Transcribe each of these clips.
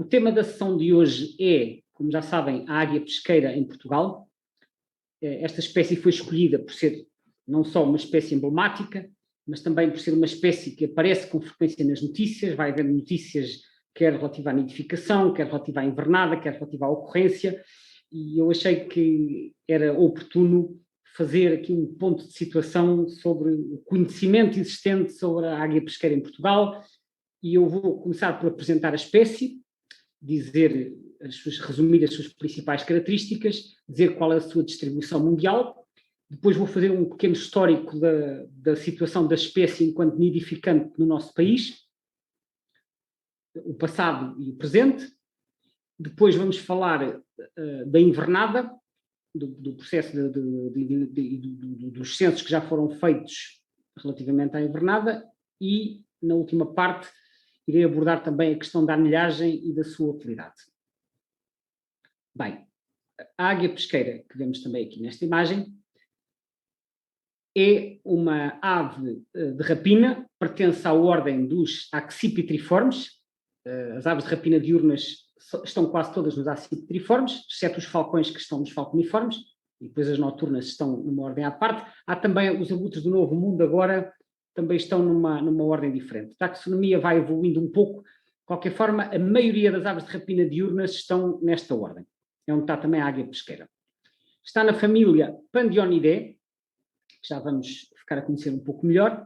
O tema da sessão de hoje é, como já sabem, a águia pesqueira em Portugal. Esta espécie foi escolhida por ser não só uma espécie emblemática, mas também por ser uma espécie que aparece com frequência nas notícias, vai havendo notícias quer relativa à nidificação, quer relativa à invernada, quer relativa à ocorrência, e eu achei que era oportuno fazer aqui um ponto de situação sobre o conhecimento existente sobre a águia pesqueira em Portugal, e eu vou começar por apresentar a espécie, resumir as suas principais características, dizer qual é a sua distribuição mundial. Depois vou fazer um pequeno histórico da situação da espécie enquanto nidificante no nosso país, o passado e o presente. Depois vamos falar da invernada, do processo dos censos que já foram feitos relativamente à invernada, e na última parte irei abordar também a questão da anilhagem e da sua utilidade. Bem, a águia pesqueira, que vemos também aqui nesta imagem, é uma ave de rapina, pertence à ordem dos accipitriformes. As aves de rapina diurnas estão quase todas nos accipitriformes, exceto os falcões que estão nos falconiformes, e depois as noturnas estão numa ordem à parte. Há também os abutres do Novo Mundo agora, também estão numa ordem diferente. A taxonomia vai evoluindo um pouco. De qualquer forma, a maioria das aves de rapina diurnas estão nesta ordem. É onde está também a águia pesqueira. Está na família Pandionidae, que já vamos ficar a conhecer um pouco melhor.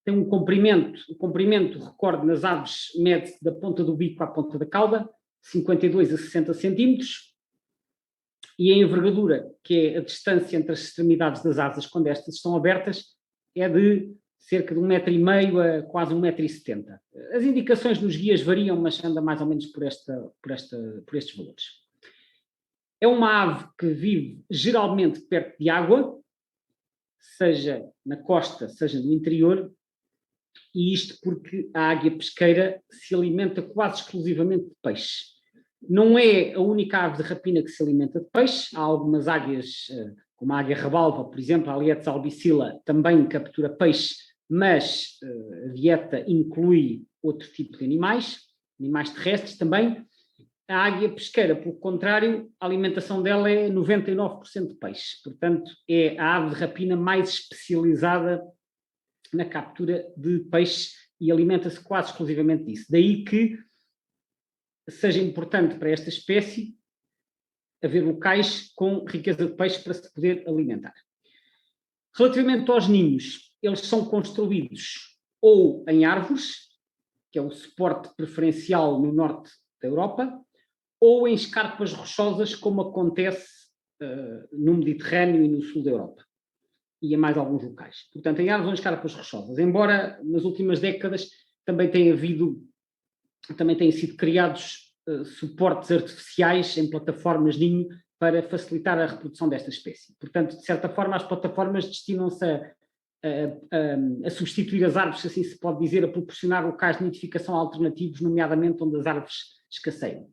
Tem um comprimento, o comprimento, recordo, nas aves mede da ponta do bico à ponta da cauda, 52 a 60 centímetros, e a envergadura, que é a distância entre as extremidades das asas quando estas estão abertas, é de cerca de 1,5 m a quase 1,70 m. As indicações nos guias variam, mas anda mais ou menos por estes valores. É uma ave que vive geralmente perto de água, seja na costa, seja no interior, e isto porque a águia pesqueira se alimenta quase exclusivamente de peixe. Não é a única ave de rapina que se alimenta de peixe. Há algumas águias, como a águia rebalva, por exemplo, a Alietes albicilla, também captura peixe, mas a dieta inclui outro tipo de animais terrestres também. A águia pesqueira, pelo contrário, a alimentação dela é 99% de peixe. Portanto, é a ave de rapina mais especializada na captura de peixe e alimenta-se quase exclusivamente disso. Daí que seja importante para esta espécie haver locais com riqueza de peixe para se poder alimentar. Relativamente aos ninhos, eles são construídos ou em árvores, que é o suporte preferencial no norte da Europa, ou em escarpas rochosas, como acontece no Mediterrâneo e no sul da Europa, e em mais alguns locais. Portanto, em árvores ou em escarpas rochosas. Embora nas últimas décadas também tenham sido criados suportes artificiais em plataformas ninho para facilitar a reprodução desta espécie. Portanto, de certa forma, as plataformas destinam-se a substituir as árvores, se assim se pode dizer, a proporcionar locais de nidificação alternativos, nomeadamente onde as árvores escasseiam.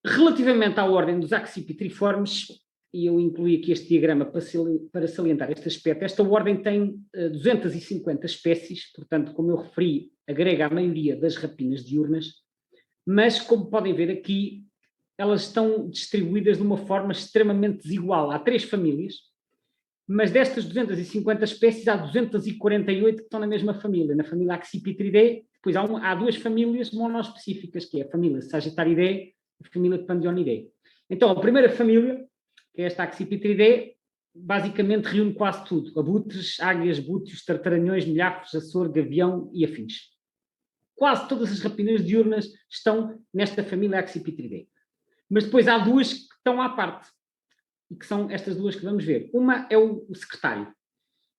Relativamente à ordem dos accipitriformes, e eu incluí aqui este diagrama para salientar este aspecto, esta ordem tem 250 espécies, portanto, como eu referi, agrega a maioria das rapinas diurnas, mas, como podem ver aqui, elas estão distribuídas de uma forma extremamente desigual. Há 3 famílias, mas destas 250 espécies, há 248 que estão na mesma família, na família Accipitridae. Depois há 2 famílias monoespecíficas, que é a família Sagittaridae e a família Pandionidae. Então, a primeira família, que é esta Accipitridae, basicamente reúne quase tudo: abutres, águias, bútios, tartaranhões, milhafos, açor, gavião e afins. Quase todas as rapinas diurnas estão nesta família Accipitridae. Mas depois há 2 que estão à parte, e que são estas 2 que vamos ver. Uma é o secretário,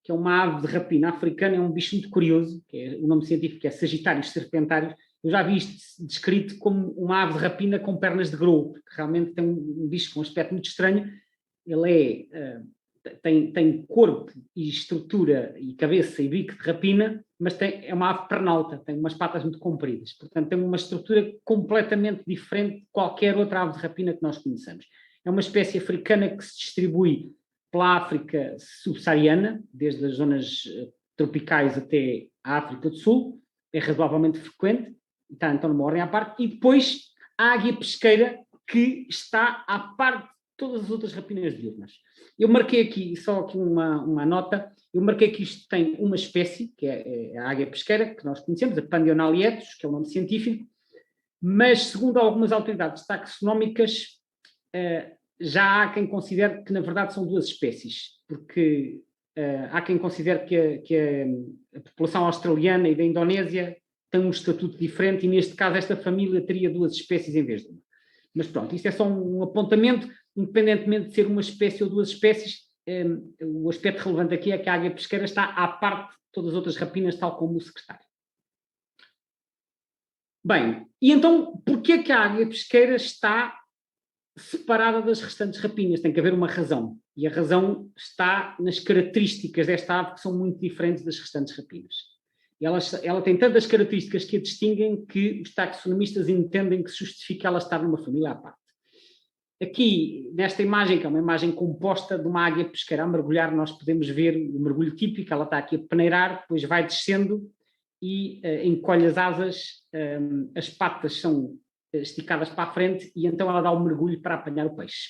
que é uma ave de rapina africana, é um bicho muito curioso, que é, o nome científico é Sagitários serpentários. Eu já vi isto descrito como uma ave de rapina com pernas de grou, porque realmente tem um bicho com um aspecto muito estranho. Ele tem corpo e estrutura e cabeça e bico de rapina, mas é uma ave pernalta, tem umas patas muito compridas. Portanto, tem uma estrutura completamente diferente de qualquer outra ave de rapina que nós conheçamos. É uma espécie africana que se distribui pela África subsaariana, desde as zonas tropicais até a África do Sul, é razoavelmente frequente, está então numa ordem à parte, e depois a águia pesqueira, que está à parte de todas as outras rapinas diurnas. Eu marquei aqui, só aqui uma nota, eu marquei que isto tem uma espécie, que é a águia pesqueira, que nós conhecemos, a Pandionalietus, que é o nome científico, mas segundo algumas autoridades taxonómicas, já há quem considere que na verdade são duas espécies, porque há quem considere que a população australiana e da Indonésia tem um estatuto diferente e neste caso esta família teria duas espécies em vez de uma. Mas pronto, isto é só um apontamento, independentemente de ser uma espécie ou duas espécies, o aspecto relevante aqui é que a águia pesqueira está à parte de todas as outras rapinas, tal como o secretário. Bem, e então, porquê que a águia pesqueira está separada das restantes rapinas? Tem que haver uma razão. E a razão está nas características desta ave, que são muito diferentes das restantes rapinas. Ela tem tantas características que a distinguem que os taxonomistas entendem que se justifica ela estar numa família à parte. Aqui, nesta imagem, que é uma imagem composta de uma águia pesqueira a mergulhar, nós podemos ver o mergulho típico. Ela está aqui a peneirar, depois vai descendo e encolhe as asas, as patas são esticadas para a frente e então ela dá o mergulho para apanhar o peixe.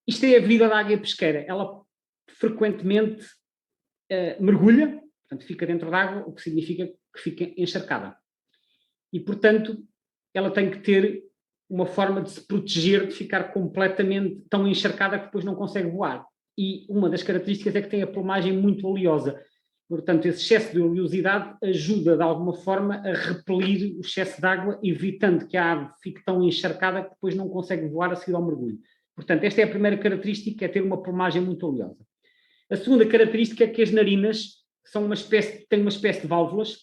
Isto é a vida da águia pesqueira. Ela frequentemente mergulha, portanto fica dentro d'água, o que significa que fica encharcada. E, portanto, ela tem que ter uma forma de se proteger de ficar completamente tão encharcada que depois não consegue voar. E uma das características é que tem a plumagem muito oleosa. Portanto, esse excesso de oleosidade ajuda, de alguma forma, a repelir o excesso de água, evitando que a ave fique tão encharcada que depois não consegue voar a seguir ao mergulho. Portanto, esta é a primeira característica, é ter uma plumagem muito oleosa. A segunda característica é que as narinas têm uma espécie de válvulas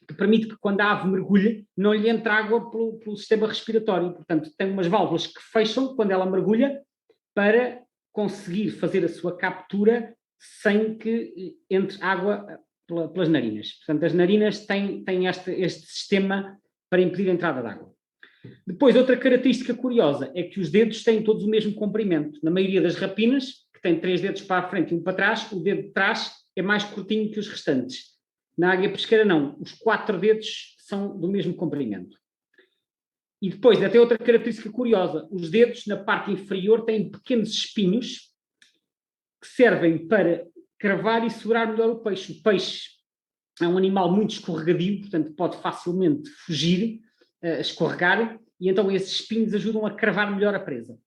que permite que quando a ave mergulha não lhe entre água pelo sistema respiratório. Portanto, tem umas válvulas que fecham quando ela mergulha para conseguir fazer a sua captura sem que entre água pelas narinas. Portanto, as narinas têm este sistema para impedir a entrada de água. Depois, outra característica curiosa é que os dedos têm todos o mesmo comprimento. Na maioria das rapinas, que têm 3 dedos para a frente e um para trás, o dedo de trás é mais curtinho que os restantes. Na águia pesqueira, não. Os 4 dedos são do mesmo comprimento. E depois, até outra característica curiosa. Os dedos, na parte inferior, têm pequenos espinhos que servem para cravar e segurar melhor o peixe. O peixe é um animal muito escorregadio, portanto pode facilmente fugir, escorregar, e então esses espinhos ajudam a cravar melhor a presa.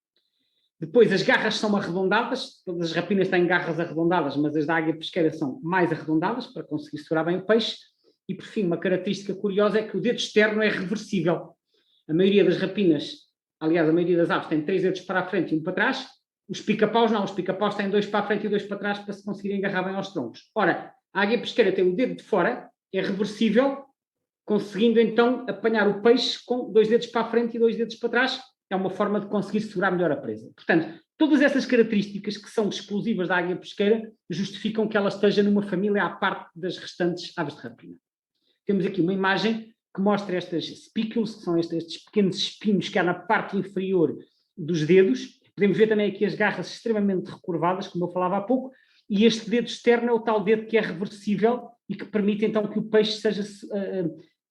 Depois as garras são arredondadas, todas as rapinas têm garras arredondadas, mas as da águia pesqueira são mais arredondadas para conseguir segurar bem o peixe. E por fim, uma característica curiosa é que o dedo externo é reversível. A maioria das rapinas, aliás, a maioria das aves tem 3 dedos para a frente e um para trás. Os pica-paus não, os pica-paus têm 2 para a frente e 2 para trás para se conseguirem agarrar bem aos troncos. Ora, a águia pesqueira tem o dedo de fora, é reversível, conseguindo então apanhar o peixe com 2 dedos para a frente e 2 dedos para trás. É uma forma de conseguir segurar melhor a presa. Portanto, todas essas características que são exclusivas da águia pesqueira justificam que ela esteja numa família à parte das restantes aves de rapina. Temos aqui uma imagem que mostra estas spicules, que são estes pequenos espinhos que há na parte inferior dos dedos. Podemos ver também aqui as garras extremamente recurvadas, como eu falava há pouco, e este dedo externo é o tal dedo que é reversível e que permite então que o peixe seja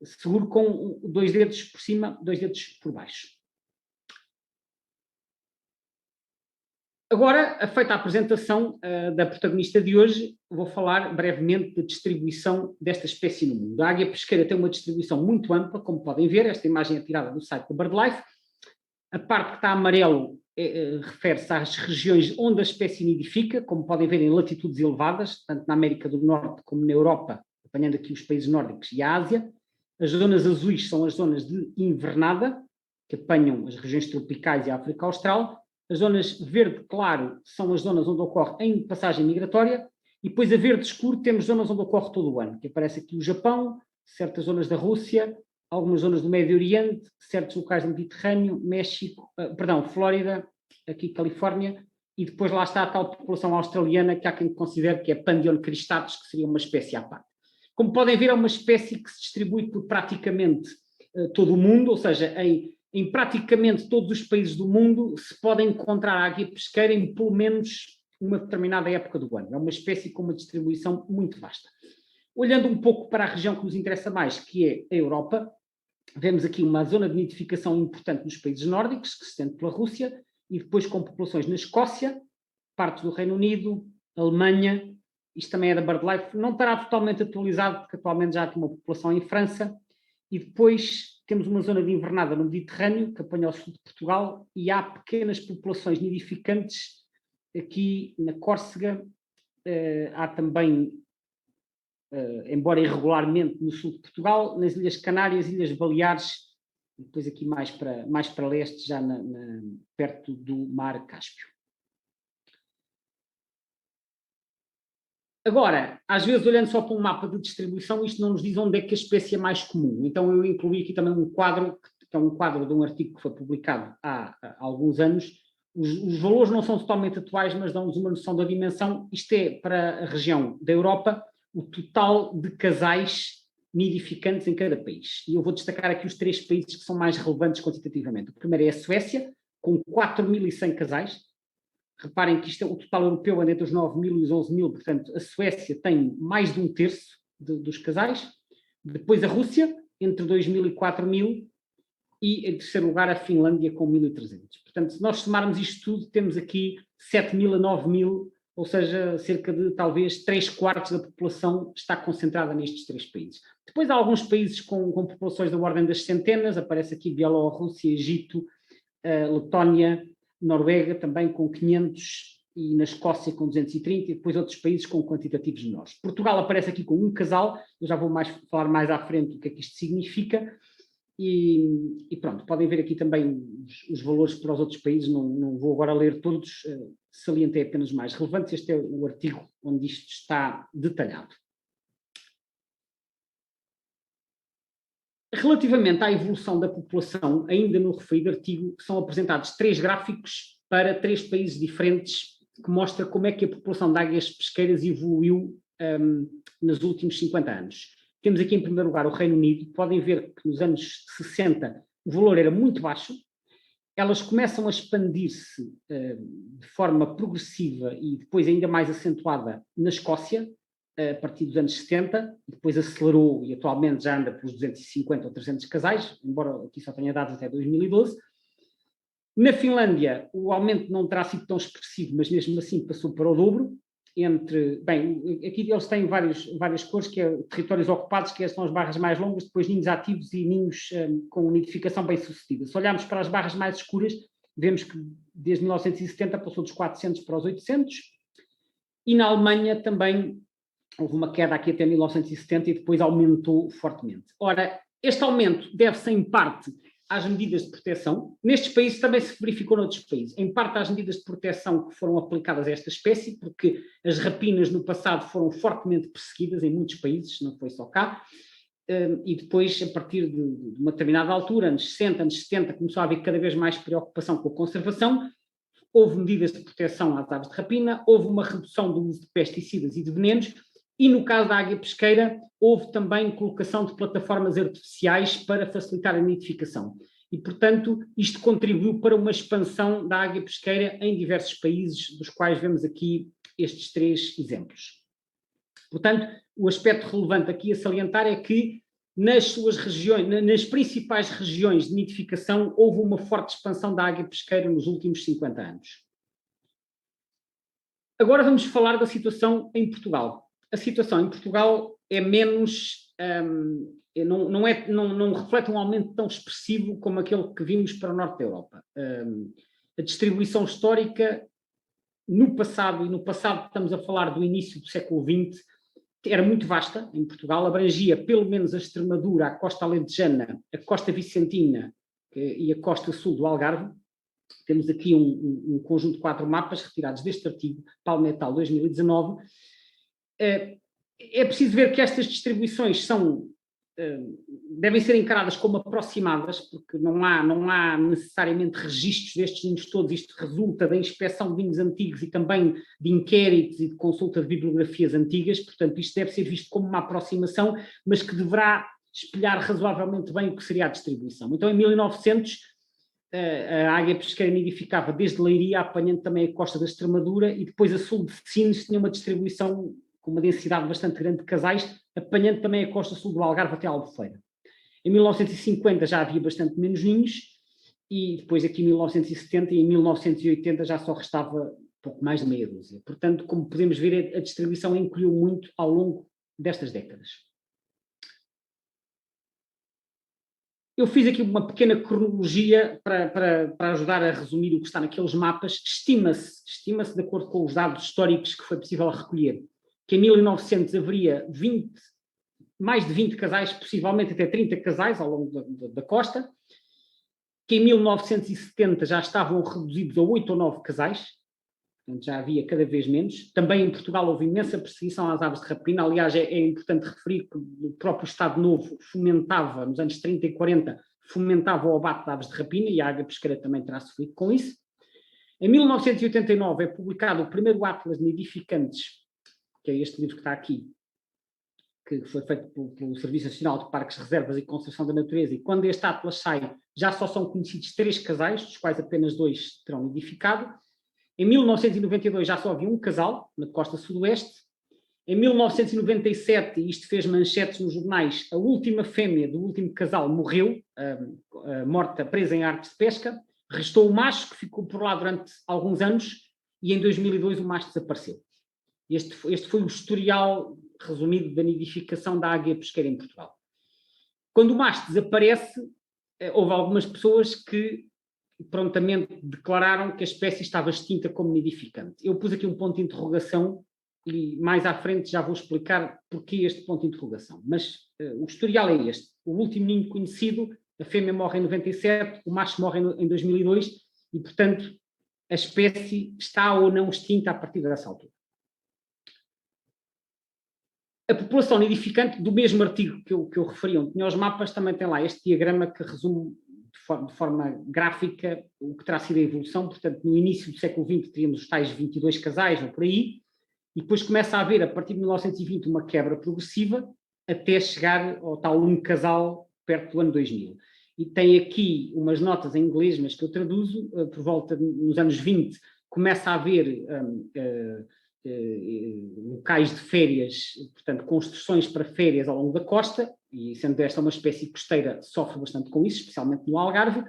seguro com 2 dedos por cima, 2 dedos por baixo. Agora, feita a apresentação da protagonista de hoje, vou falar brevemente da distribuição desta espécie no mundo. A águia pesqueira tem uma distribuição muito ampla, como podem ver. Esta imagem é tirada do site da BirdLife. A parte que está amarelo refere-se às regiões onde a espécie nidifica, como podem ver em latitudes elevadas, tanto na América do Norte como na Europa, apanhando aqui os países nórdicos e a Ásia. As zonas azuis são as zonas de invernada, que apanham as regiões tropicais e a África Austral. As zonas verde claro são as zonas onde ocorre em passagem migratória, e depois a verde escuro temos zonas onde ocorre todo o ano, que aparece aqui o Japão, certas zonas da Rússia, algumas zonas do Médio Oriente, certos locais do Mediterrâneo, México, Flórida, aqui Califórnia, e depois lá está a tal população australiana que há quem considere que é Pandion cristatus, que seria uma espécie à parte. Como podem ver, é uma espécie que se distribui por praticamente todo o mundo, ou seja, em praticamente todos os países do mundo se pode encontrar a águia pesqueira em pelo menos uma determinada época do ano. É uma espécie com uma distribuição muito vasta. Olhando um pouco para a região que nos interessa mais, que é a Europa, vemos aqui uma zona de nidificação importante nos países nórdicos, que se estende pela Rússia, e depois com populações na Escócia, parte do Reino Unido, Alemanha, isto também é da BirdLife, não estará totalmente atualizado, porque atualmente já há uma população em França, e depois temos uma zona de invernada no Mediterrâneo, que apanha o sul de Portugal, e há pequenas populações nidificantes aqui na Córcega, há também, embora irregularmente, no sul de Portugal, nas Ilhas Canárias, Ilhas Baleares, e depois aqui mais para leste, já perto do Mar Cáspio. Agora, às vezes, olhando só para um mapa de distribuição, isto não nos diz onde é que a espécie é mais comum. Então, eu incluí aqui também um quadro, que é um quadro de um artigo que foi publicado há alguns anos. Os valores não são totalmente atuais, mas dão-nos uma noção da dimensão. Isto é, para a região da Europa, o total de casais nidificantes em cada país. E eu vou destacar aqui os 3 países que são mais relevantes quantitativamente. O primeiro é a Suécia, com 4.100 casais. Reparem que isto, o total europeu anda entre os 9.000 e os 11.000, portanto, a Suécia tem mais de 1/3 dos casais. Depois a Rússia, entre 2.000 e 4.000. E, em terceiro lugar, a Finlândia, com 1.300. Portanto, se nós somarmos isto tudo, temos aqui 7.000 a 9.000, ou seja, cerca de, talvez, 3/4 da população está concentrada nestes 3 países. Depois há alguns países com populações da ordem das centenas, aparece aqui Bielorrússia, Egito, Letónia, Noruega também com 500 e na Escócia com 230 e depois outros países com quantitativos menores. Portugal aparece aqui com um casal, eu já vou falar mais à frente o que é que isto significa e pronto, podem ver aqui também os valores para os outros países, não vou agora ler todos, salientei apenas mais relevantes, este é o artigo onde isto está detalhado. Relativamente à evolução da população, ainda no referido artigo, são apresentados 3 gráficos para 3 países diferentes, que mostra como é que a população de águias pesqueiras evoluiu nos últimos 50 anos. Temos aqui em primeiro lugar o Reino Unido, podem ver que nos anos 60 o valor era muito baixo, elas começam a expandir-se de forma progressiva e depois ainda mais acentuada na Escócia, a partir dos anos 70, depois acelerou e atualmente já anda pelos 250 ou 300 casais, embora aqui só tenha dados até 2012. Na Finlândia, o aumento não terá sido tão expressivo, mas mesmo assim passou para o dobro. Aqui eles têm várias cores, que é territórios ocupados, que são as barras mais longas, depois ninhos ativos e ninhos com nidificação bem sucedida. Se olharmos para as barras mais escuras, vemos que desde 1970 passou dos 400 para os 800, e na Alemanha também houve uma queda aqui até 1970 e depois aumentou fortemente. Ora, este aumento deve-se em parte às medidas de proteção. Nestes países também se verificou noutros países. Em parte às medidas de proteção que foram aplicadas a esta espécie, porque as rapinas no passado foram fortemente perseguidas em muitos países, não foi só cá, e depois, a partir de uma determinada altura, anos 60, anos 70, começou a haver cada vez mais preocupação com a conservação, houve medidas de proteção às aves de rapina, houve uma redução do uso de pesticidas e de venenos, e no caso da águia pesqueira, houve também colocação de plataformas artificiais para facilitar a nidificação. E, portanto, isto contribuiu para uma expansão da águia pesqueira em diversos países, dos quais vemos aqui estes 3 exemplos. Portanto, o aspecto relevante aqui a salientar é que nas suas regiões, nas principais regiões de nidificação, houve uma forte expansão da águia pesqueira nos últimos 50 anos. Agora vamos falar da situação em Portugal. A situação em Portugal é menos, não reflete um aumento tão expressivo como aquele que vimos para o norte da Europa. A distribuição histórica no passado estamos a falar do início do século XX, era muito vasta em Portugal, abrangia pelo menos a Extremadura, a costa alentejana, a costa vicentina e a costa sul do Algarve. Temos aqui um conjunto de 4 mapas retirados deste artigo, Palmetal 2019. É preciso ver que estas distribuições devem ser encaradas como aproximadas, porque não há necessariamente registros destes vinhos todos, isto resulta da inspeção de vinhos antigos e também de inquéritos e de consulta de bibliografias antigas, portanto isto deve ser visto como uma aproximação, mas que deverá espelhar razoavelmente bem o que seria a distribuição. Então em 1900 a águia pesqueira nidificava desde Leiria, apanhando também a costa da Extremadura, e depois a sul de Sines tinha uma distribuição com uma densidade bastante grande de casais, apanhando também a costa sul do Algarve até a Albufeira. Em 1950 já havia bastante menos ninhos, e depois aqui em 1970 e em 1980 já só restava pouco mais de meia dúzia. Portanto, como podemos ver, a distribuição encolheu muito ao longo destas décadas. Eu fiz aqui uma pequena cronologia para ajudar a resumir o que está naqueles mapas. Estima-se, de acordo com os dados históricos que foi possível recolher, que em 1900 haveria mais de 20 casais, possivelmente até 30 casais ao longo da costa, que em 1970 já estavam reduzidos a 8 ou 9 casais, portanto já havia cada vez menos. Também em Portugal houve imensa perseguição às aves de rapina. Aliás, é importante referir que o próprio Estado Novo fomentava, nos anos 30 e 40, fomentava o abate de aves de rapina, e a águia pesqueira também terá sofrido com isso. Em 1989 é publicado o primeiro Atlas de Nidificantes, que é este livro que está aqui, que foi feito pelo Serviço Nacional de Parques, Reservas e Conservação da Natureza, e quando este Atlas sai, já só são conhecidos 3 casais, dos quais apenas 2 terão nidificado. Em 1992 já só havia um casal, na costa sudoeste. Em 1997, e isto fez manchetes nos jornais, a última fêmea do último casal morreu, morta, presa em artes de pesca. Restou o macho, que ficou por lá durante alguns anos, e em 2002 o macho desapareceu. Este foi o historial resumido da nidificação da águia pesqueira em Portugal. Quando o macho desaparece, houve algumas pessoas que prontamente declararam que a espécie estava extinta como nidificante. Eu pus aqui um ponto de interrogação e mais à frente já vou explicar porquê este ponto de interrogação. Mas o historial é este. O último ninho conhecido, a fêmea morre em 97, o macho morre em 2002 e, portanto, a espécie está ou não extinta a partir dessa altura. A população nidificante, do mesmo artigo que eu referi, onde tinha os mapas, também tem lá este diagrama que resume de forma gráfica o que terá sido a evolução. Portanto, no início do século XX teríamos os tais 22 casais, ou por aí, e depois começa a haver, a partir de 1920, uma quebra progressiva, até chegar ao tal único casal perto do ano 2000. E tem aqui umas notas em inglês, mas que eu traduzo, por volta nos anos 20, começa a haver locais de férias, portanto, construções para férias ao longo da costa, e sendo esta uma espécie costeira, sofre bastante com isso, especialmente no Algarve.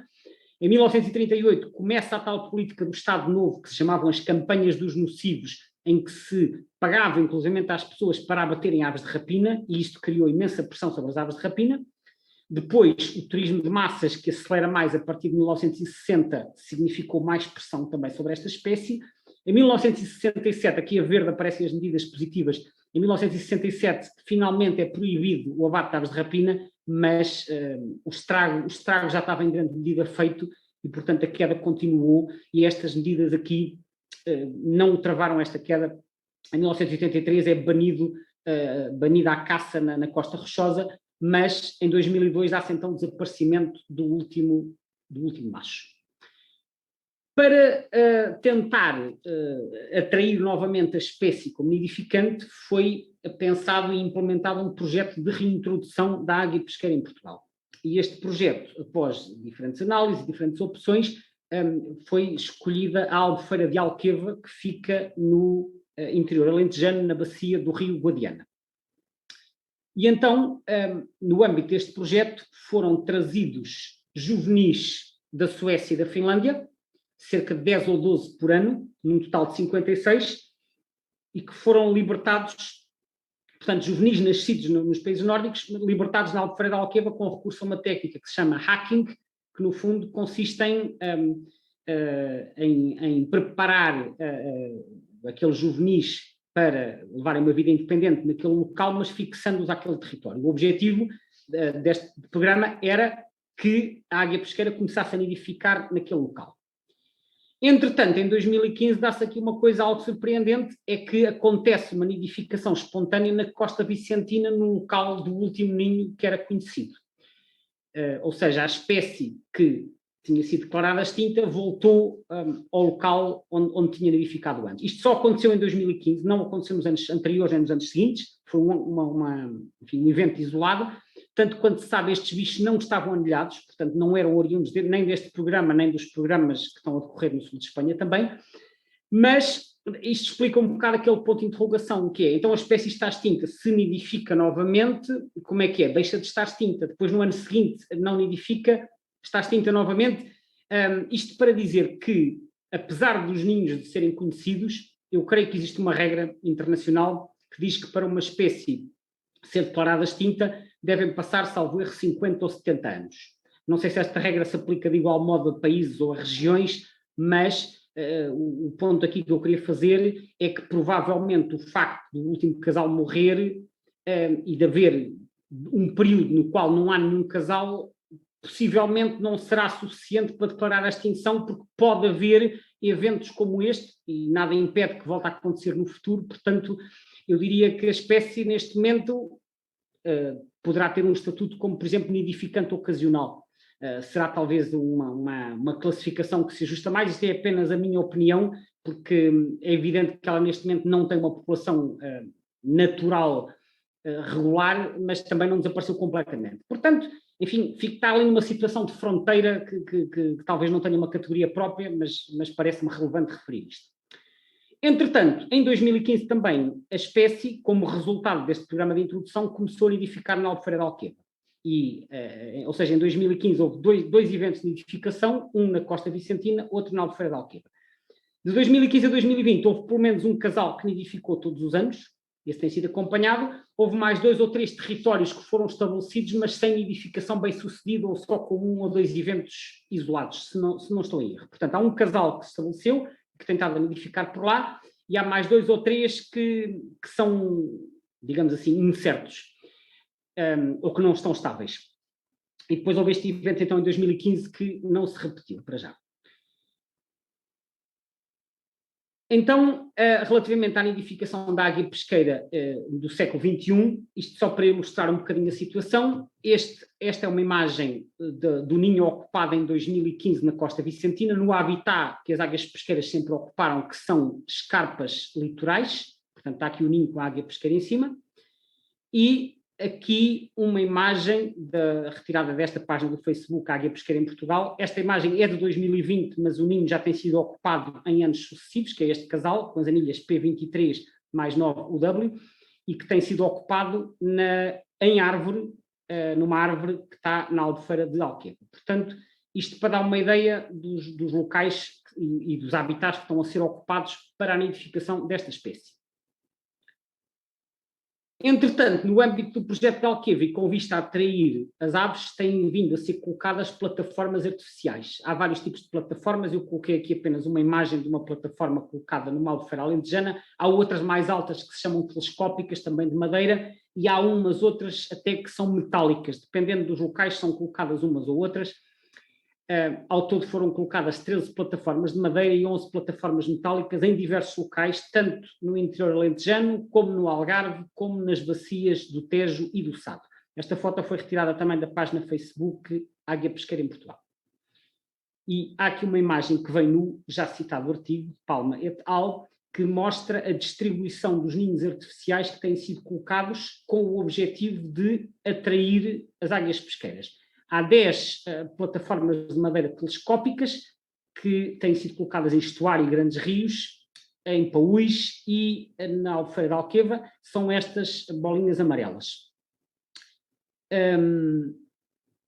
Em 1938 começa a tal política do Estado Novo, que se chamavam as campanhas dos nocivos, em que se pagava inclusive às pessoas para abaterem aves de rapina, e isto criou imensa pressão sobre as aves de rapina. Depois, o turismo de massas, que acelera mais a partir de 1960, significou mais pressão também sobre esta espécie. Em 1967, aqui a verde aparecem as medidas positivas. Em 1967, finalmente é proibido o abate de aves de rapina, mas o estrago já estava em grande medida feito e, portanto, a queda continuou, e estas medidas aqui não travaram esta queda. Em 1983 é banida a caça na Costa Rochosa, mas em 2002 há-se então o desaparecimento do último macho. Para tentar atrair novamente a espécie como nidificante, foi pensado e implementado um projeto de reintrodução da águia pesqueira em Portugal. E este projeto, após diferentes análises, diferentes opções, foi escolhida a Albufeira de Alqueva, que fica no interior alentejano, na bacia do rio Guadiana. E então, no âmbito deste projeto, foram trazidos juvenis da Suécia e da Finlândia, cerca de 10 ou 12 por ano, num total de 56, e que foram libertados, portanto, juvenis nascidos nos países nórdicos, libertados na Albufeira de Alqueva com recurso a uma técnica que se chama hacking, que no fundo consiste em preparar aqueles juvenis para levarem uma vida independente naquele local, mas fixando-os àquele território. O objetivo deste programa era que a águia pesqueira começasse a nidificar naquele local. Entretanto, em 2015 dá-se aqui uma coisa algo surpreendente, é que acontece uma nidificação espontânea na costa vicentina, no local do último ninho que era conhecido. Ou seja, a espécie que tinha sido declarada extinta voltou ao local onde tinha nidificado antes. Isto só aconteceu em 2015, não aconteceu nos anos anteriores nem nos anos seguintes, foi um evento isolado. Tanto quanto se sabe, estes bichos não estavam anilhados, portanto não eram oriundos nem deste programa, nem dos programas que estão a decorrer no sul de Espanha também, mas isto explica um bocado aquele ponto de interrogação, que é, então a espécie está extinta, se nidifica novamente, como é que é? Deixa de estar extinta, depois no ano seguinte não nidifica, está extinta novamente. Isto para dizer que, apesar dos ninhos de serem conhecidos, eu creio que existe uma regra internacional que diz que para uma espécie ser declarada extinta, devem passar, salvo erro, 50 ou 70 anos. Não sei se esta regra se aplica de igual modo a países ou a regiões, mas o ponto aqui que eu queria fazer é que provavelmente o facto do último casal morrer e de haver um período no qual não há nenhum casal, possivelmente não será suficiente para declarar a extinção, porque pode haver eventos como este, e nada impede que volte a acontecer no futuro. Portanto, eu diria que a espécie, neste momento, poderá ter um estatuto como, por exemplo, nidificante ocasional. Será talvez uma classificação que se ajusta mais. Isto é apenas a minha opinião, porque é evidente que ela, neste momento, não tem uma população natural regular, mas também não desapareceu completamente. Portanto, enfim, está ali numa situação de fronteira que talvez não tenha uma categoria própria, mas parece-me relevante referir isto. Entretanto, em 2015 também, a espécie, como resultado deste programa de introdução, começou a nidificar na Albufeira de Alqueva. Ou seja, em 2015 houve dois eventos de nidificação, um na Costa Vicentina, outro na Albufeira de Alqueva. De 2015 a 2020 houve pelo menos um casal que nidificou todos os anos, esse tem sido acompanhado. Houve mais 2 ou 3 territórios que foram estabelecidos, mas sem nidificação bem sucedida ou só com 1 ou 2 eventos isolados, se não estou em erro. Portanto, há um casal que se estabeleceu, que tentava nidificar por lá, e há mais 2 ou 3 que são, digamos assim, incertos, ou que não estão estáveis. E depois houve este evento, então, em 2015, que não se repetiu, para já. Então, relativamente à nidificação da águia pesqueira do século XXI, isto só para ilustrar um bocadinho a situação, esta é uma imagem do ninho ocupado em 2015 na Costa Vicentina, no habitat que as águias pesqueiras sempre ocuparam, que são escarpas litorais. Portanto, está aqui o ninho com a águia pesqueira em cima, e aqui uma imagem retirada desta página do Facebook, Águia Pesqueira em Portugal. Esta imagem é de 2020, mas o ninho já tem sido ocupado em anos sucessivos, que é este casal, com as anilhas P23 mais 9 UW, e que tem sido ocupado em árvore, numa árvore que está na Albufeira de Alqueva. Portanto, isto para dar uma ideia dos locais e dos habitats que estão a ser ocupados para a nidificação desta espécie. Entretanto, no âmbito do projeto de Alqueva e com vista a atrair as aves, têm vindo a ser colocadas plataformas artificiais. Há vários tipos de plataformas, eu coloquei aqui apenas uma imagem de uma plataforma colocada numa albufeira alentejana. Há outras mais altas que se chamam telescópicas, também de madeira, e há umas outras até que são metálicas, dependendo dos locais são colocadas umas ou outras. Ao todo foram colocadas 13 plataformas de madeira e 11 plataformas metálicas em diversos locais, tanto no interior alentejano, como no Algarve, como nas bacias do Tejo e do Sado. Esta foto foi retirada também da página Facebook Águia Pesqueira em Portugal. E há aqui uma imagem que vem no já citado artigo de Palma et al., que mostra a distribuição dos ninhos artificiais que têm sido colocados com o objetivo de atrair as águias pesqueiras. Há 10 plataformas de madeira telescópicas que têm sido colocadas em estuário e grandes rios, em Paús e na Albufeira de Alqueva, são estas bolinhas amarelas.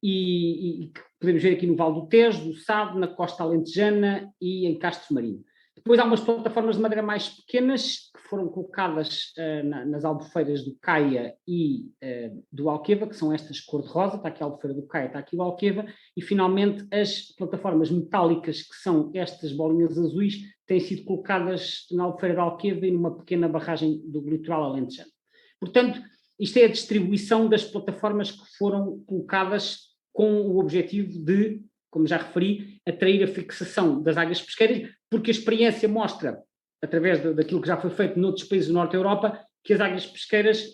E podemos ver aqui no Vale do Tejo, do Sado, na Costa Alentejana e em Castro Marinho. Depois há umas plataformas de madeira mais pequenas que foram colocadas nas albufeiras do Caia e do Alqueva, que são estas cor-de-rosa. Está aqui a albufeira do Caia, está aqui o Alqueva. E, finalmente, as plataformas metálicas, que são estas bolinhas azuis, têm sido colocadas na albufeira de Alqueva e numa pequena barragem do litoral alentejano. Portanto, isto é a distribuição das plataformas que foram colocadas com o objetivo de, como já referi, atrair a fixação das águias pesqueiras, porque a experiência mostra, através daquilo que já foi feito noutros países do Norte da Europa, que as águias pesqueiras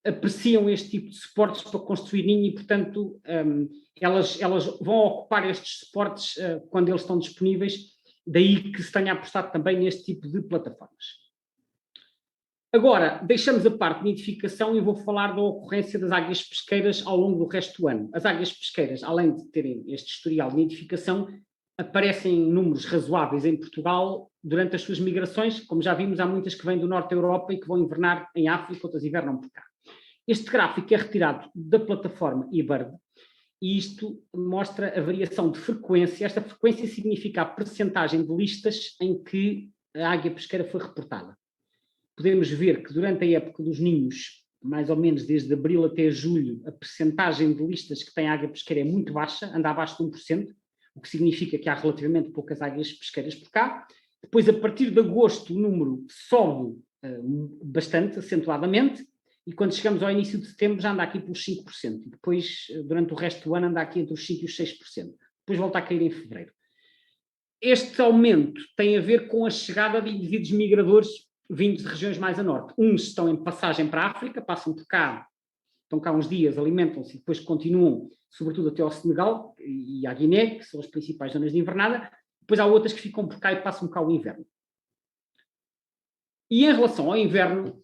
apreciam este tipo de suportes para construir ninho e, portanto, elas vão ocupar estes suportes quando eles estão disponíveis, daí que se tenha apostado também neste tipo de plataformas. Agora, deixamos a parte de nidificação e vou falar da ocorrência das águias pesqueiras ao longo do resto do ano. As águias pesqueiras, além de terem este historial de nidificação, aparecem números razoáveis em Portugal durante as suas migrações. Como já vimos, há muitas que vêm do norte da Europa e que vão invernar em África, outras invernam por cá. Este gráfico é retirado da plataforma eBird e isto mostra a variação de frequência. Esta frequência significa a percentagem de listas em que a águia pesqueira foi reportada. Podemos ver que durante a época dos ninhos, mais ou menos desde abril até julho, a percentagem de listas que tem águia pesqueira é muito baixa, anda abaixo de 1%, o que significa que há relativamente poucas águias pesqueiras por cá. Depois, a partir de agosto, o número sobe bastante, acentuadamente, e quando chegamos ao início de setembro já anda aqui pelos 5%, e depois, durante o resto do ano, anda aqui entre os 5% e os 6%. Depois volta a cair em fevereiro. Este aumento tem a ver com a chegada de indivíduos migradores vindos de regiões mais a norte. Uns estão em passagem para a África, passam por cá, estão cá uns dias, alimentam-se e depois continuam, sobretudo até ao Senegal e à Guiné, que são as principais zonas de invernada. Depois há outras que ficam por cá e passam cá o inverno. E em relação ao inverno,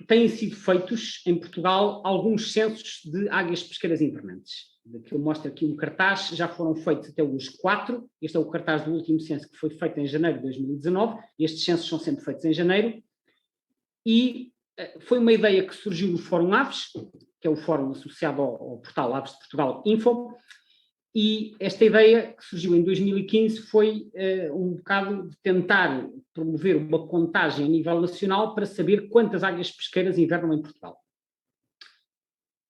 têm sido feitos em Portugal alguns censos de águias pesqueiras invernantes. Que eu mostro aqui um cartaz, já foram feitos até os 4. Este é o cartaz do último censo que foi feito em janeiro de 2019. Estes censos são sempre feitos em janeiro. E foi uma ideia que surgiu do Fórum Aves, que é o fórum associado ao portal Aves de Portugal Info. E esta ideia, que surgiu em 2015, foi um bocado de tentar promover uma contagem a nível nacional para saber quantas águias pesqueiras invernam em Portugal.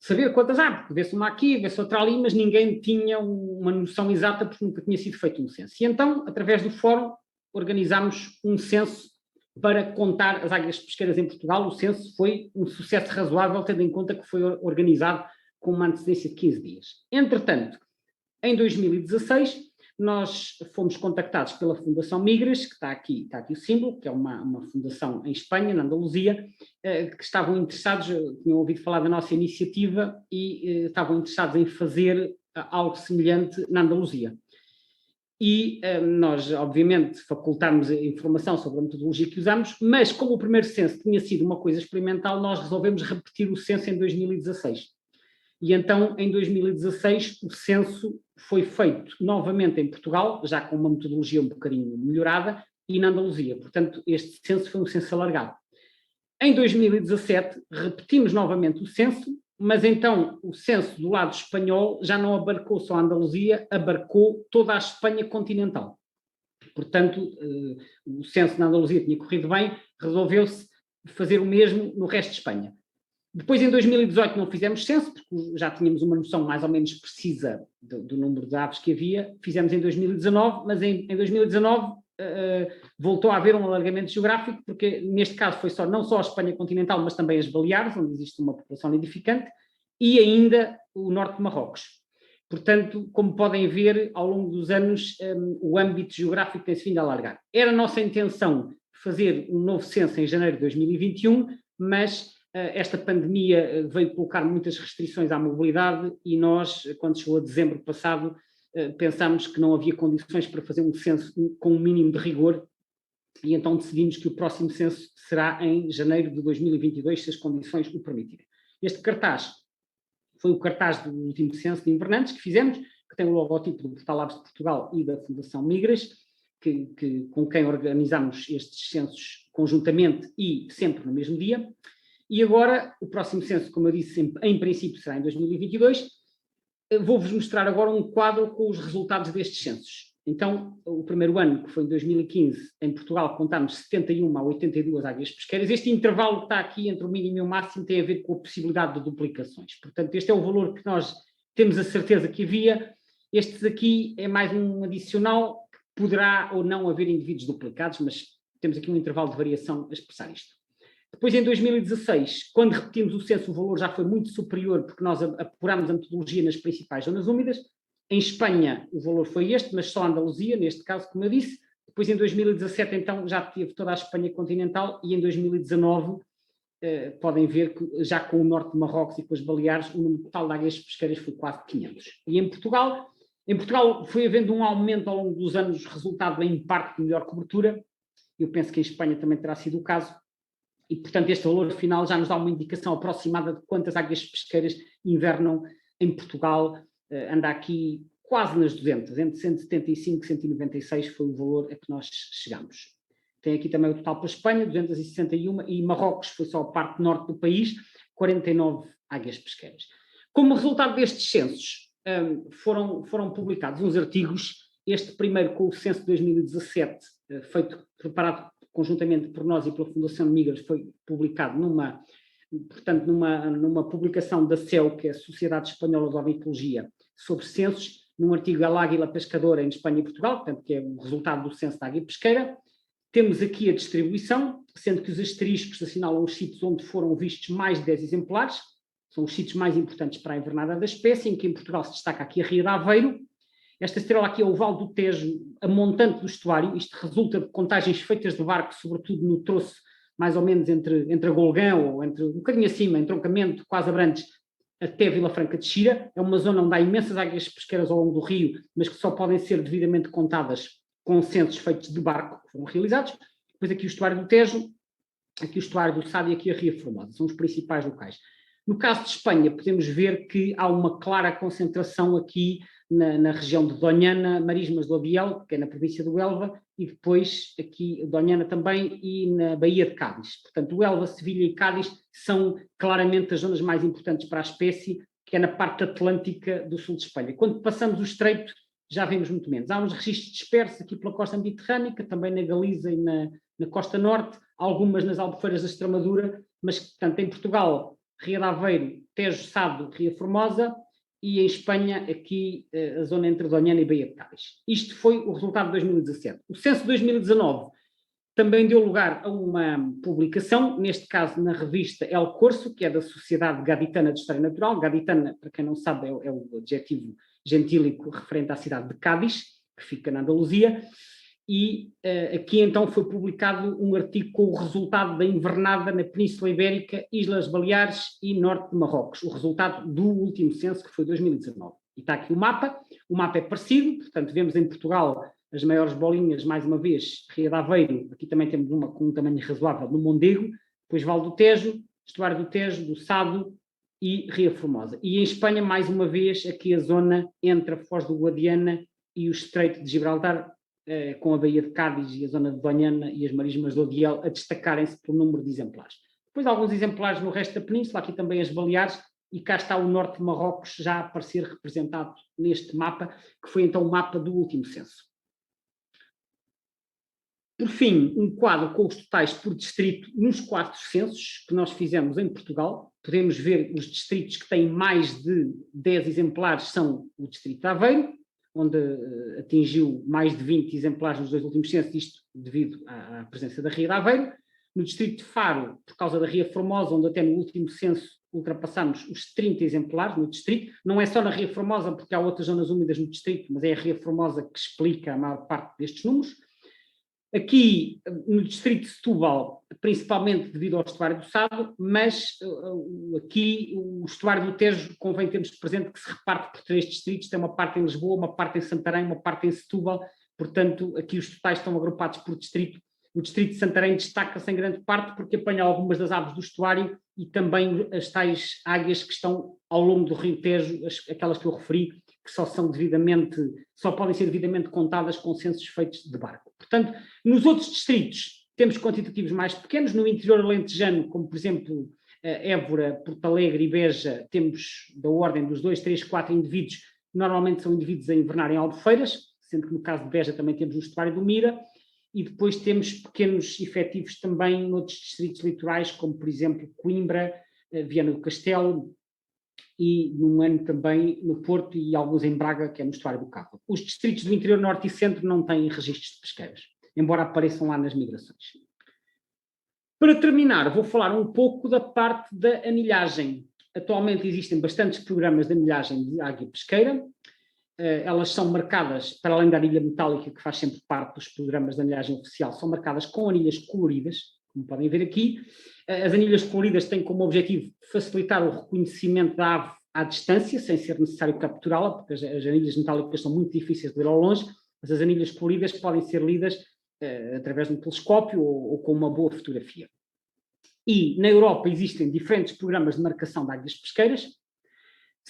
Saber quantas há, porque vê-se uma aqui, vê-se outra ali, mas ninguém tinha uma noção exata porque nunca tinha sido feito um censo. E então, através do fórum, organizámos um censo para contar as águias pesqueiras em Portugal. O censo foi um sucesso razoável, tendo em conta que foi organizado com uma antecedência de 15 dias. Entretanto, em 2016, nós fomos contactados pela Fundação Migras, que está aqui o símbolo, que é uma fundação em Espanha, na Andaluzia, que estavam interessados, tinham ouvido falar da nossa iniciativa e estavam interessados em fazer algo semelhante na Andaluzia. E nós, obviamente, facultámos a informação sobre a metodologia que usamos, mas como o primeiro censo tinha sido uma coisa experimental, nós resolvemos repetir o censo em 2016. E então, em 2016, o censo foi feito novamente em Portugal, já com uma metodologia um bocadinho melhorada, e na Andaluzia. Portanto, este censo foi um censo alargado. Em 2017, repetimos novamente o censo, mas então o censo do lado espanhol já não abarcou só a Andaluzia, abarcou toda a Espanha continental. Portanto, o censo na Andaluzia tinha corrido bem, resolveu-se fazer o mesmo no resto de Espanha. Depois, em 2018, não fizemos censo, porque já tínhamos uma noção mais ou menos precisa do número de aves que havia. Fizemos em 2019, mas em 2019 voltou a haver um alargamento geográfico, porque neste caso foi não só a Espanha continental, mas também as Baleares, onde existe uma população nidificante, e ainda o norte de Marrocos. Portanto, como podem ver, ao longo dos anos, o âmbito geográfico tem-se vindo a alargar. Era a nossa intenção fazer um novo censo em janeiro de 2021, mas esta pandemia veio colocar muitas restrições à mobilidade e nós, quando chegou a dezembro passado, pensámos que não havia condições para fazer um censo com um mínimo de rigor e então decidimos que o próximo censo será em janeiro de 2022, se as condições o permitirem. Este cartaz foi o cartaz do último censo de invernantes que fizemos, que tem o logotipo do Portal Aves de Portugal e da Fundação Migras, com quem organizamos estes censos conjuntamente e sempre no mesmo dia. E agora, o próximo censo, como eu disse, em princípio será em 2022. Vou-vos mostrar agora um quadro com os resultados destes censos. Então, o primeiro ano, que foi em 2015, em Portugal contámos 71 a 82 águias pesqueiras. Este intervalo que está aqui entre o mínimo e o máximo tem a ver com a possibilidade de duplicações. Portanto, este é o valor que nós temos a certeza que havia. Estes aqui é mais um adicional, que poderá ou não haver indivíduos duplicados, mas temos aqui um intervalo de variação a expressar isto. Depois, em 2016, quando repetimos o censo, o valor já foi muito superior, porque nós apurámos a metodologia nas principais zonas úmidas. Em Espanha, o valor foi este, mas só a Andaluzia, neste caso, como eu disse. Depois, em 2017, então, já teve toda a Espanha continental e em 2019, podem ver que já com o norte de Marrocos e com as Baleares, o número total de águias pesqueiras foi quase 500. E em Portugal foi havendo um aumento ao longo dos anos, resultado em parte de melhor cobertura. Eu penso que em Espanha também terá sido o caso. E, portanto, este valor final já nos dá uma indicação aproximada de quantas águias pesqueiras invernam em Portugal. Anda aqui quase nas 200, entre 175 e 196 foi o valor a que nós chegamos. Tem aqui também o total para a Espanha, 261, e Marrocos foi só a parte norte do país, 49 águias pesqueiras. Como resultado destes censos, foram publicados uns artigos, este primeiro com o censo de 2017, preparado conjuntamente por nós e pela Fundação Migras, foi publicado numa publicação da CEU, que é a Sociedade Espanhola de Ornitologia, sobre censos, num artigo El Águila Pescadora em Espanha e Portugal, portanto, que é o resultado do censo da águia pesqueira. Temos aqui a distribuição, sendo que os asteriscos assinalam os sítios onde foram vistos mais de 10 exemplares, são os sítios mais importantes para a invernada da espécie, em que em Portugal se destaca aqui a Ria de Aveiro. Esta estrela aqui é o Vale do Tejo, a montante do estuário. Isto resulta de contagens feitas de barco, sobretudo no troço, mais ou menos entre a Golgão, ou um bocadinho acima, entroncamento, quase Abrantes, até Vila Franca de Xira. É uma zona onde há imensas águias pesqueiras ao longo do rio, mas que só podem ser devidamente contadas com censos feitos de barco, que foram realizados. Depois aqui o estuário do Tejo, aqui o estuário do Sado e aqui a Ria Formosa, são os principais locais. No caso de Espanha, podemos ver que há uma clara concentração aqui na região de Doñana, Marismas do Abiel, que é na província do Elva, e depois aqui Doñana também e na Baía de Cádiz. Portanto, o Elva, Sevilha e Cádiz são claramente as zonas mais importantes para a espécie, que é na parte atlântica do sul de Espanha. Quando passamos o estreito, já vemos muito menos. Há uns registros dispersos aqui pela costa mediterrânica, também na Galiza e na costa norte, algumas nas Albufeiras da Extremadura, mas, portanto, em Portugal, Ria de Aveiro, Tejo, Sado, Ria Formosa, e em Espanha, aqui, a zona entre Doñana e Baía de Cádiz. Isto foi o resultado de 2017. O censo de 2019 também deu lugar a uma publicação, neste caso na revista El Corso, que é da Sociedade Gaditana de História Natural. Gaditana, para quem não sabe, é o adjetivo gentílico referente à cidade de Cádiz, que fica na Andaluzia. E aqui então foi publicado um artigo com o resultado da invernada na Península Ibérica, Islas Baleares e norte de Marrocos, o resultado do último censo, que foi 2019. E está aqui o mapa é parecido, portanto vemos em Portugal as maiores bolinhas, mais uma vez, Ria de Aveiro, aqui também temos uma com um tamanho razoável no Mondego, depois Vale do Tejo, Estuário do Tejo, do Sado e Ria Formosa. E em Espanha, mais uma vez, aqui a zona entre a Foz do Guadiana e o Estreito de Gibraltar, com a Baía de Cádiz e a zona de Doñana e as Marismas do Odiel a destacarem-se pelo número de exemplares. Depois alguns exemplares no resto da península, aqui também as Baleares, e cá está o norte de Marrocos já a aparecer representado neste mapa, que foi então o mapa do último censo. Por fim, um quadro com os totais por distrito nos 4 censos que nós fizemos em Portugal. Podemos ver os distritos que têm mais de 10 exemplares são o distrito de Aveiro, onde atingiu mais de 20 exemplares nos 2 últimos censos, isto devido à presença da Ria de Aveiro. No distrito de Faro, por causa da Ria Formosa, onde até no último censo ultrapassamos os 30 exemplares no distrito. Não é só na Ria Formosa, porque há outras zonas úmidas no distrito, mas é a Ria Formosa que explica a maior parte destes números. Aqui, no distrito de Setúbal, principalmente devido ao estuário do Sado, mas aqui o estuário do Tejo convém termos presente que se reparte por 3 distritos, tem uma parte em Lisboa, uma parte em Santarém, uma parte em Setúbal, portanto aqui os totais estão agrupados por distrito. O distrito de Santarém destaca-se em grande parte porque apanha algumas das aves do estuário e também as tais águias que estão ao longo do rio Tejo, aquelas que eu referi, que só podem ser devidamente contadas com censos feitos de barco. Portanto, nos outros distritos temos quantitativos mais pequenos, no interior alentejano, como por exemplo Évora, Porto Alegre e Beja, temos da ordem dos 2, 3, 4 indivíduos, normalmente são indivíduos a invernar em albufeiras, sendo que no caso de Beja também temos o estuário do Mira, e depois temos pequenos efetivos também noutros distritos litorais, como por exemplo Coimbra, Viana do Castelo, e num ano também no Porto e alguns em Braga, que é no estuário do Cabo. Os distritos do interior norte e centro não têm registros de pesqueiras, embora apareçam lá nas migrações. Para terminar, vou falar um pouco da parte da anilhagem. Atualmente existem bastantes programas de anilhagem de águia pesqueira. Elas são marcadas, para além da anilha metálica, que faz sempre parte dos programas de anilhagem oficial, são marcadas com anilhas coloridas, como podem ver aqui. As anilhas coloridas têm como objetivo facilitar o reconhecimento da ave à distância, sem ser necessário capturá-la, porque as anilhas metálicas são muito difíceis de ler ao longe, mas as anilhas coloridas podem ser lidas através de um telescópio ou com uma boa fotografia. E na Europa existem diferentes programas de marcação de águias pesqueiras.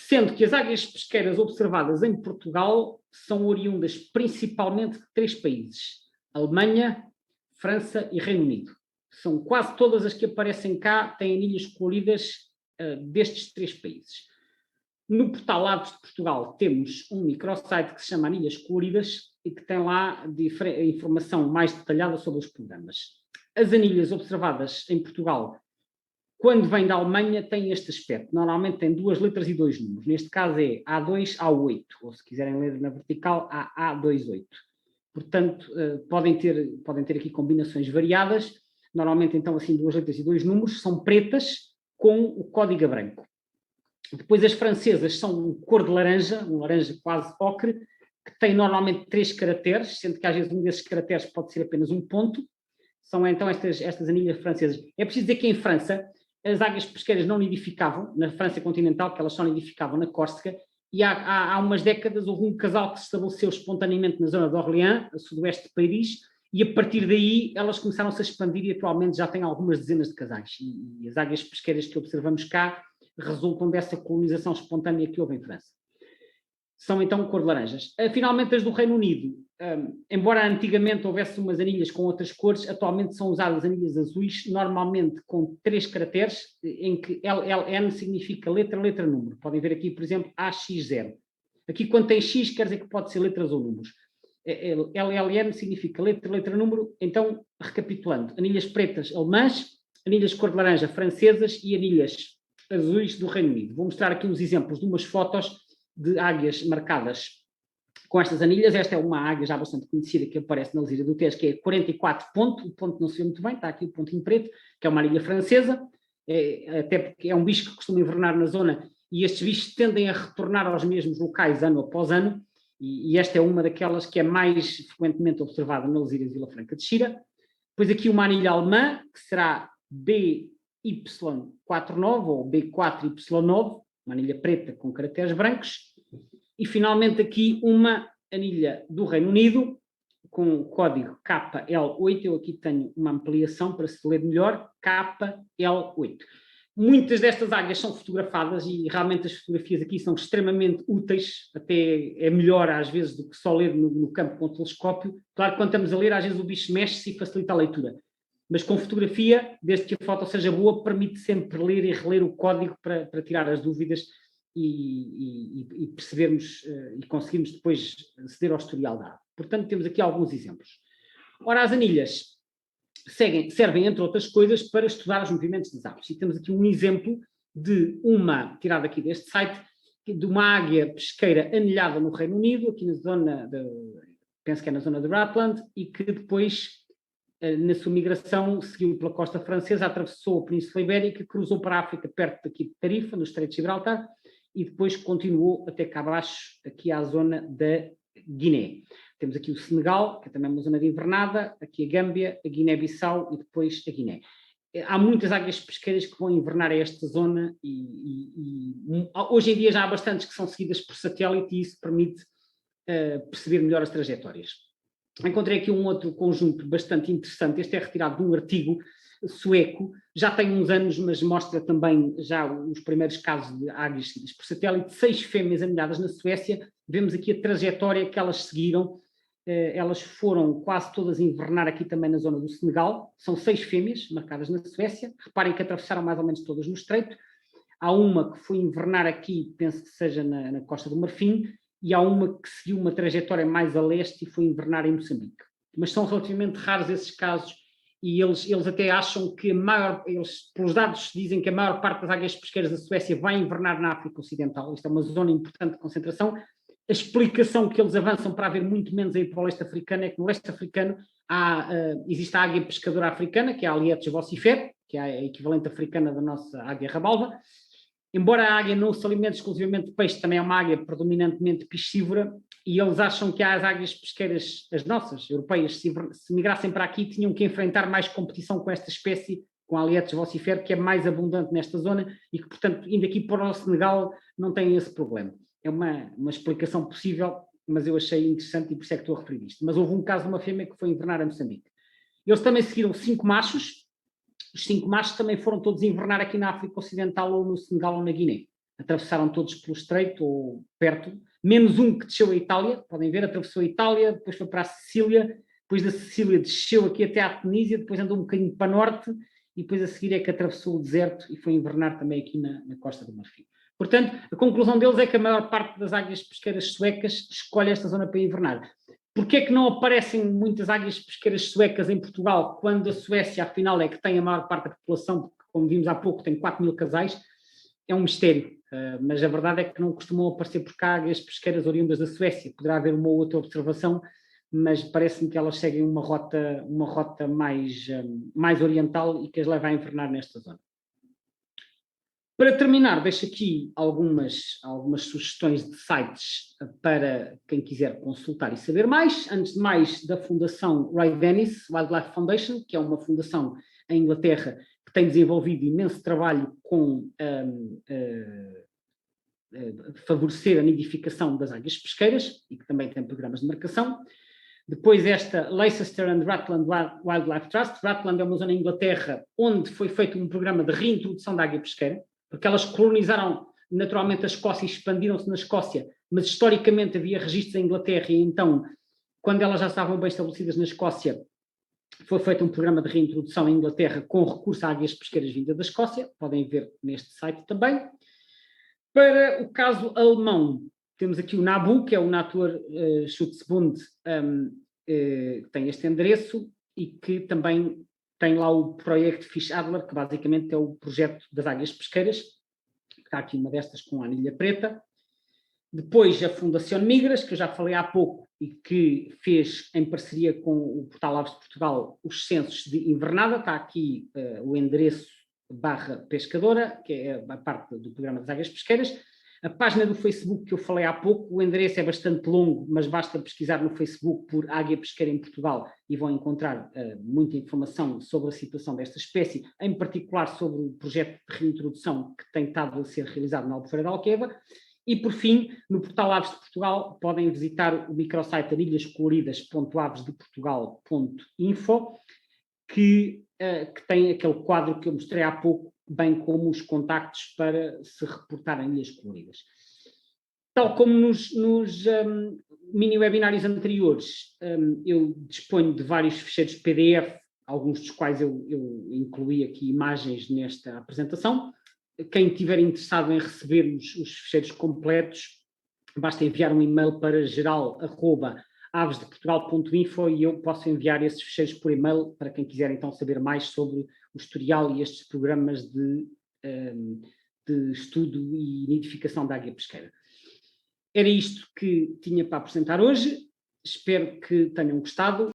sendo que as águias pesqueiras observadas em Portugal são oriundas principalmente de 3 países: Alemanha, França e Reino Unido. São quase todas as que aparecem cá, têm anilhas coloridas destes 3 países. No portal Aves de Portugal temos um microsite que se chama Anilhas Coloridas e que tem lá informação mais detalhada sobre os programas. As anilhas observadas em Portugal, quando vêm da Alemanha, têm este aspecto. Normalmente tem 2 letras e 2 números. Neste caso é A2, A8, ou se quiserem ler na vertical, A28. Portanto, podem ter aqui combinações variadas. Normalmente, então, assim, 2 letras e 2 números, são pretas com o código a branco. Depois as francesas são cor de laranja, um laranja quase ocre, que tem normalmente 3 caracteres, sendo que às vezes um desses caracteres pode ser apenas um ponto. São então estas anilhas francesas. É preciso dizer que em França as águias pesqueiras não nidificavam, na França continental, que elas só nidificavam na Córsega, e há umas décadas houve um casal que se estabeleceu espontaneamente na zona de Orléans, a sudoeste de Paris, e a partir daí elas começaram-se a expandir e atualmente já têm algumas dezenas de casais. E as águias pesqueiras que observamos cá resultam dessa colonização espontânea que houve em França. São então cor de laranjas. Finalmente as do Reino Unido, embora antigamente houvesse umas anilhas com outras cores, atualmente são usadas anilhas azuis, normalmente com 3 caracteres, em que LLN significa letra, letra, número. Podem ver aqui, por exemplo, AX0. Aqui quando tem X quer dizer que pode ser letras ou números. LLN significa letra, letra, número. Então, recapitulando, anilhas pretas alemãs, anilhas cor de laranja francesas e anilhas azuis do Reino Unido. Vou mostrar aqui uns exemplos de umas fotos de águias marcadas com estas anilhas. Esta é uma águia já bastante conhecida que aparece na Lesíria do Tejo, que é 44 ponto, o ponto não se vê muito bem, está aqui o ponto em preto, que é uma anilha francesa, até porque é um bicho que costuma invernar na zona e estes bichos tendem a retornar aos mesmos locais ano após ano, e esta é uma daquelas que é mais frequentemente observada na Lesíria de Vila Franca de Xira. Depois aqui uma anilha alemã, que será BY49 ou B4Y9, uma anilha preta com caracteres brancos. E finalmente aqui uma anilha do Reino Unido, com o código KL8, eu aqui tenho uma ampliação para se ler melhor, KL8. Muitas destas águias são fotografadas e realmente as fotografias aqui são extremamente úteis, até é melhor às vezes do que só ler no campo com o telescópio. Claro que quando estamos a ler, às vezes o bicho mexe-se e facilita a leitura. Mas com fotografia, desde que a foto seja boa, permite sempre ler e reler o código para tirar as dúvidas e percebermos e conseguirmos depois aceder ao historial da ave. Portanto, temos aqui alguns exemplos. Ora, as anilhas servem, entre outras coisas, para estudar os movimentos das aves. E temos aqui um exemplo de uma, tirado aqui deste site, de uma águia pesqueira anilhada no Reino Unido, aqui na zona, penso que é na zona de Rutland, e que depois, na sua migração, seguiu pela costa francesa, atravessou a Península Ibérica, cruzou para a África, perto daqui de Tarifa, no Estreito de Gibraltar, e depois continuou até cá abaixo, aqui à zona da Guiné. Temos aqui o Senegal, que é também uma zona de invernada, aqui a Gâmbia, a Guiné-Bissau e depois a Guiné. Há muitas águias pesqueiras que vão invernar a esta zona e hoje em dia já há bastantes que são seguidas por satélite e isso permite perceber melhor as trajetórias. Encontrei aqui um outro conjunto bastante interessante, este é retirado de um artigo sueco, já tem uns anos, mas mostra também já os primeiros casos de águias seguidas por satélite, 6 fêmeas anilhadas na Suécia, vemos aqui a trajetória que elas seguiram, elas foram quase todas invernar aqui também na zona do Senegal, são 6 fêmeas marcadas na Suécia, reparem que atravessaram mais ou menos todas no estreito, há uma que foi invernar aqui, penso que seja na Costa do Marfim, e há uma que seguiu uma trajetória mais a leste e foi invernar em Moçambique. Mas são relativamente raros esses casos e eles até acham que pelos dados dizem que a maior parte das águias pesqueiras da Suécia vai invernar na África Ocidental. Isto é uma zona importante de concentração. A explicação que eles avançam para haver muito menos aí para o leste africano é que no leste africano existe a águia pescadora africana, que é a Alietes vocifera, que é a equivalente africana da nossa águia rabalva. Embora a águia não se alimente exclusivamente de peixe, também é uma águia predominantemente piscívora, e eles acham que as águias pesqueiras, as nossas, europeias, se migrassem para aqui, tinham que enfrentar mais competição com esta espécie, com a Alietes vocifera, que é mais abundante nesta zona e que, portanto, indo aqui para o Senegal, não tem esse problema. É uma explicação possível, mas eu achei interessante e por isso é que estou a referir isto. Mas houve um caso de uma fêmea que foi invernar em Moçambique. Eles também seguiram 5 machos. Os 5 machos também foram todos invernar aqui na África Ocidental ou no Senegal ou na Guiné. atravessaram todos pelo estreito ou perto, menos um que desceu a Itália, podem ver, atravessou a Itália, depois foi para a Sicília, depois da Sicília desceu aqui até à Tunísia, depois andou um bocadinho para norte e depois a seguir é que atravessou o deserto e foi invernar também aqui na Costa do Marfim. Portanto, a conclusão deles é que a maior parte das águias pesqueiras suecas escolhe esta zona para invernar. Porquê é que não aparecem muitas águias pesqueiras suecas em Portugal, quando a Suécia, afinal, é que tem a maior parte da população, porque, como vimos há pouco, tem 4.000 casais? É um mistério, mas a verdade é que não costumam aparecer por cá águias pesqueiras oriundas da Suécia. Poderá haver uma ou outra observação, mas parece-me que elas seguem uma rota mais oriental e que as leva a invernar nesta zona. Para terminar, deixo aqui algumas sugestões de sites para quem quiser consultar e saber mais. Antes de mais, da Fundação Roy Dennis Wildlife Foundation, que é uma fundação em Inglaterra que tem desenvolvido imenso trabalho com favorecer a nidificação das águias pesqueiras e que também tem programas de marcação. Depois esta Leicester and Rutland Wildlife Trust. Rutland é uma zona em Inglaterra onde foi feito um programa de reintrodução da águia pesqueira, porque elas colonizaram naturalmente a Escócia e expandiram-se na Escócia, mas historicamente havia registros em Inglaterra e então, quando elas já estavam bem estabelecidas na Escócia, foi feito um programa de reintrodução em Inglaterra com recurso a águias pesqueiras vindas da Escócia, podem ver neste site também. Para o caso alemão, temos aqui o NABU, que é o Naturschutzbund, que tem este endereço e que também tem lá o projeto Fischadler, que basicamente é o projeto das águias pesqueiras. Está aqui uma destas com a anilha preta. Depois a Fundação Migras, que eu já falei há pouco e que fez em parceria com o Portal Aves de Portugal os censos de invernada. Está aqui o endereço /pescadora, que é a parte do programa das águias pesqueiras. A página do Facebook que eu falei há pouco, o endereço é bastante longo, mas basta pesquisar no Facebook por águia pesqueira em Portugal e vão encontrar muita informação sobre a situação desta espécie, em particular sobre o projeto de reintrodução que tem estado a ser realizado na Albufeira da Alqueva. E, por fim, no Portal Aves de Portugal, podem visitar o microsite anilhascoloridas.avesdeportugal.info, que tem aquele quadro que eu mostrei há pouco, bem como os contactos para se reportar em ilhas coloridas. Tal como nos mini-webinários anteriores, eu disponho de vários ficheiros PDF, alguns dos quais eu incluí aqui imagens nesta apresentação. Quem estiver interessado em receber os ficheiros completos, basta enviar um e-mail para geral@avesdeportugal.info e eu posso enviar esses ficheiros por e-mail para quem quiser então saber mais sobre o historial e estes programas de estudo e nidificação da águia pesqueira. Era isto que tinha para apresentar hoje. Espero que tenham gostado.